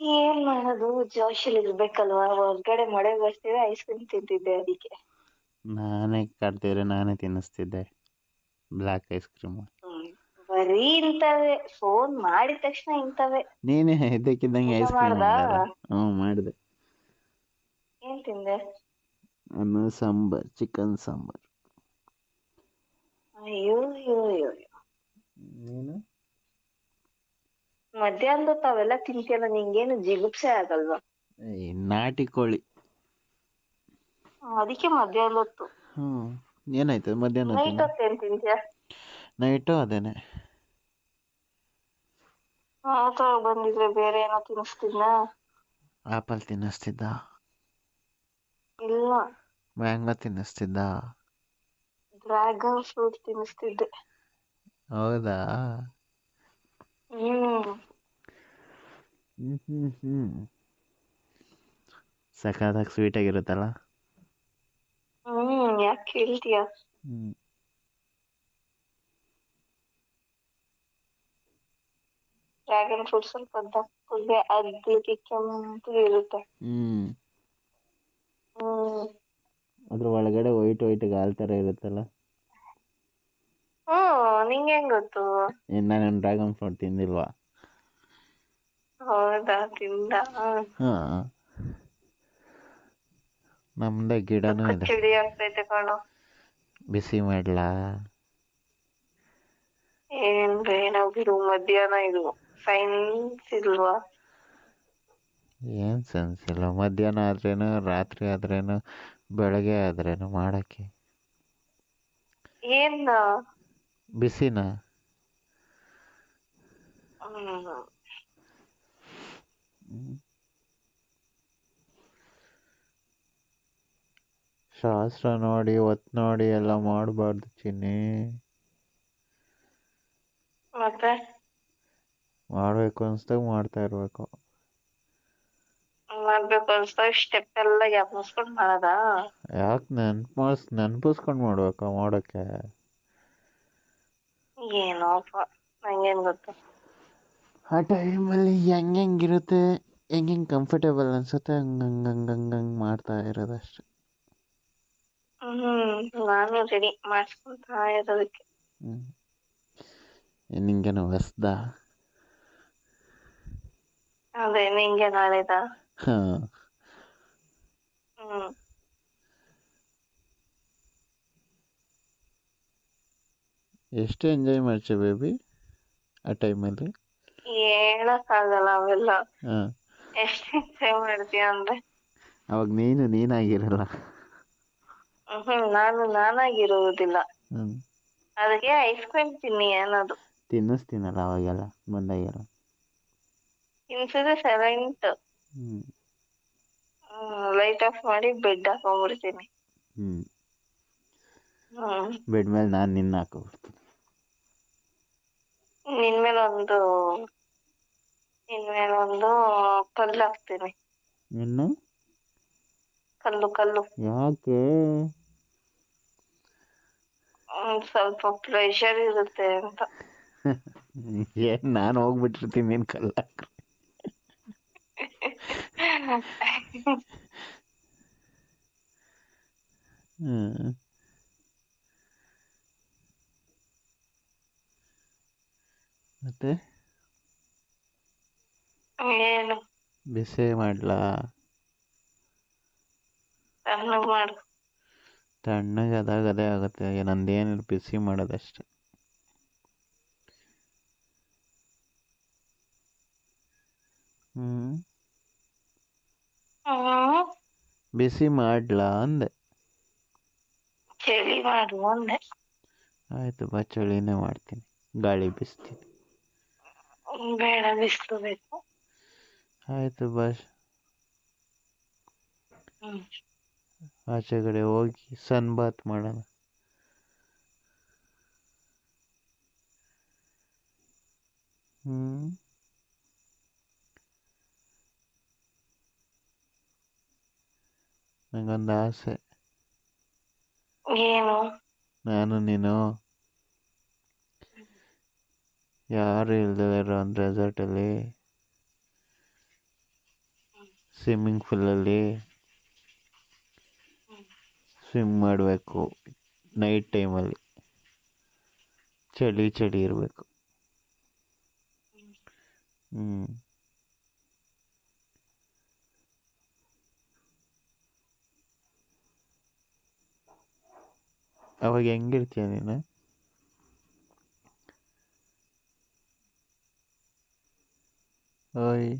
ಏನ್ ಮಾಡೋದು, ಜೋಶಲ್ಲಿ ಇರ್ಬೇಕಲ್ವಾ. ಹೊರ್ಗಡೆ ಮಳೆ ಬರ್ತಿದೆ, ಐಸ್ ಕ್ರೀಮ್ ತಿಂತಿದ್ದೆ ಅದಕ್ಕೆ. ನಾನೇ ಕಾಡ್ತಿದ್ರೆ ನಾನೇ ತಿನ್ನಿಸ್ತಿದ್ದೆ ಬ್ಲ್ಯಾಕ್ ಐಸ್ ಕ್ರೀಮ್. ಬರೀ ಇಂತವೆ ಫೋನ್ ಮಾಡಿದ ತಕ್ಷಣ ಇಂತವೆ. ನೀನೇ ಇದ್ದಕ್ಕಿದ್ದಂಗೆ ಊಟ ಐಸ್ ಕ್ರೀಮ್ ಮಾಡ್ದಾ? ಅಂದಲ್ಲ. ಮಾಡಿದೆ. ಏನ್ ತಿಂದೆ? ಅನ್ನ ಸಾಂಬಾರ್, ಚಿಕನ್ ಸಾಂಬಾರ್. ಅಯ್ಯೋ ಅಯ್ಯೋ ಅಯ್ಯೋ. ನೀನು? ಮಧ್ಯಾಹ್ನದ ತಾವೆಲ್ಲ ತಿಂತಿಯಲ್ಲ, ನಿಂಗೇನು ಜಿಗುಪ್ಸೆ ಆಗಲ್ವಾ? ನಾಟಿ ಕೋಳಿ. ಅದಕ್ಕೆ ಮಧ್ಯಾಹ್ನ ಹೊತ್ತು. ಏನಾಯ್ತು ಮಧ್ಯಾಹ್ನ ನೈಟ್ ಹೊತ್ತಿನ? ಹೊತ್ತು ಏನ್ ತಿಂತೀಯ? ನೈಟು ಅದೇನೆ. ಆತರ ಬಂದಿದ್ರೆ ಬೇರೆ ಏನೋ ತಿನ್ನಿಸ್ತಿದ್ನ. ಆಪಲ್ ತಿನ್ನಿಸ್ತಿದ್ದ? ಇಲ್ಲ, ಮ್ಯಾಂಗೋ ತಿನ್ನಿಸ್ತಿದ್ದ? ಡ್ರ್ಯಾಗನ್ ಫ್ರೂಟ್ ತಿನ್ನಿಸ್ತಿದ್ದೆ. ಹೌದಾ? ಹ್ಮ್. ಸಖತ್ತಾಗಿ ಸ್ವೀಟ್ ಆಗಿರುತ್ತಲ್ಲ. ಯಾಕೆ ಹೇಳ್ತೀಯ? ಡ್ರ್ಯಾಗನ್ ಫ್ರೂಟ್ ಸ್ವಲ್ಪ ದಪ್ಪಗೆ ಅಗ್ಲಿಕ್ಕೆ ಕೆಂಪಗೆ ಇರುತ್ತೆ. ಅದ್ರ ಒಳಗಡೆ ವೈಟ್ ಗಾಲ್ ತರ ಇರುತ್ತಲ್ಲ. ನಿಂಗೆ ಹೆಂಗ್ ಗೊತ್ತು? ನಾನು ಡ್ರ್ಯಾಗನ್ ಫ್ರೂಟ್ ತಿಂದಿಲ್ವಾ? ಹೌದಾ, ತಿಂದ? ನಮ್ದೇ ಗಿಡನೂ ಇದೆ. ಚಳಿ ಆಗ್ತೈತೆ ಕಣೋ. ಬಿಸಿ ಮಾಡ್ಲಾ? ಏನ್ ಬೇಡ ಬಿಡು, ಮಧ್ಯಾಹ್ನ ಇದು ಸೈನ್ಸ್ ಇಲ್ವಾ? ಏನ್ ಸೆನ್ಸ್ ಇಲ್ಲ. ಮಧ್ಯಾಹ್ನ ಆದ್ರೇನು, ರಾತ್ರಿ ಆದ್ರೇನು, ಬೆಳಗ್ಗೆ ಆದ್ರೇನು ಮಾಡಕ್ಕೆ. ಏನ್? ಬಿಸಿನ? ಶಾಸ್ತ್ರ ನೋಡಿ ಒತ್ ನೋಡಿ ಎಲ್ಲ ಮಾಡಬಾರ್ದು ಚಿನ್ನಿ. ಮತ್ತೆ ಮಾಡ್ಬೇಕು ಅನ್ಸ್ದಾಗ ಮಾಡ್ತಾ ಇರ್ಬೇಕು. ಮಾಡ್ಬೇಕು ಅನ್ಸ್ದಾಗ ಸ್ಟೆಪ್ ಎಲ್ಲ ಜ್ಞಾಪಿಸ್ಕೊಂಡ್ ಮಾಡದ? ಯಾಕೆ ನೆನ್ಪಿಸ್ಕೊಂಡ್ ಮಾಡ್ಬೇಕಾ ಮಾಡೋಕ್ಕೆ? ಏನೋಪ್ಪ, ನಂಗೇನ್ ಗೊತ್ತು. ಆ ಟೈಮಲ್ಲಿ ಹೆಂಗಿರುತ್ತೆ, ಹೆಂಗೆ ಕಂಫರ್ಟೇಬಲ್ ಅನ್ಸುತ್ತೆ ಹಂಗಂಗ್ ಮಾಡ್ತಾ ಇರೋದಷ್ಟೆ. ನಾನು ರೆಡಿ ಮಾಡಿಸ್ಕೊಂತಾ ಇರೋದಕ್ಕೆ. ನಿಂಗೇನು ಹೊಸ್ದಾ? ಅದೇ ನಿಂಗೆ ನಾಳೆದ. ಎಷ್ಟು ಎಂಜಾಯ್ ಮಾಡ್ತೀಯ ಬೇಬಿ ಆ ಟೈಮಲ್ಲಿ? ಹೇಳಕ್ಕಾಗಲ್ಲ ಅವೆಲ್ಲ. ಎಷ್ಟು ಎಂಜಾಯ್ ಮಾಡ್ತೀಯ ಅಂದ್ರೆ? ಅವಾಗ ನೀನಾಗಿರಲ್ಲ. ನಾನು ನಾನಾಗಿರುವುದಿಲ್ಲ. ಅದಕ್ಕೆ ಐಸ್ ಕ್ರೀಮ್ ತಿನ್ನಿ ಅನ್ನೋದು. ತಿನ್ನಿಸ್ತೀನಲ್ಲ ಅವಾಗೆಲ್ಲ ಬಂದಾಗೆಲ್ಲ. ತಿನ್ಸಿದ್ರೆ ಸೈಲೆಂಟ್. ಲೈಟ್ ಆಫ್ ಮಾಡಿ ಬೆಡ್ ಹಾಕೊಂಡ್ಬಿಡ್ತೀನಿ. ಬೆಡ್ ಮೇಲೆ ನಾನು ನಿನ್ನ ಹಾಕೋಬಿಡ್ತೀನಿ. ನಿನ್ಮೇಲೊಂದು ಕಲ್ಲು ಹಾಕ್ತೀನಿ. ಇನ್ನು ಕಲ್ಲು. ಯಾಕೆ? ಸ್ವಲ್ಪ ಪ್ರೆಷರ್ ಇರುತ್ತೆ ಅಂತ. ಏನ್ ನಾನು ಹೋಗ್ಬಿಟ್ಟಿರ್ತೀನಿ ನೀನ್ ಕಲ್ಲು ಹಾಕ್ರೆ. ಮತ್ತೆ ಏನು? ಬಿಸಿ ಮಾಡ್ಲಾ? ತಣ್ಣಗ್ ಮಾಡು. ತಣ್ಣಗೆ ಅದೇ ಆಗುತ್ತೆ. ನಂದೇನಿಲ್ಲ, ಬಿಸಿ ಮಾಡೋದಷ್ಟೆ. ಬಿಸಿ ಮಾಡ್ಲಾ ಅಂದೆ. ಚಳಿ ಮಾಡು ಅಂದೆ. ಆಯ್ತು ಬಾ, ಚಳಿನೇ ಮಾಡ್ತೀನಿ, ಗಾಳಿ ಬೀಸ್ತೀನಿ. ಬೇಡ, ಬಿಸ್ಲು ಬೇಕು. ಆಯ್ತು ಬಾ, ಆಚೆ ಕಡೆ ಹೋಗಿ ಸನ್ ಬಾತ್ ಮಾಡೋಣ. ನಂಗೊಂದು ಆಸೆ. ಏನು? ನಾನು ನೀನು ಯಾರು ಇಲ್ದೇ ಇರೋ ಒಂದು ರೆಸಾರ್ಟಲ್ಲಿ ಸ್ವಿಮ್ಮಿಂಗ್ ಪೂಲಲ್ಲಿ ಸ್ವಿಮ್ ಮಾಡಬೇಕು ನೈಟ್ ಟೈಮಲ್ಲಿ. ಚಳಿ ಚಳಿ ಇರಬೇಕು. ಅವಾಗ ಹೆಂಗಿರ್ತೀಯ ನೀನು? ಓಯ್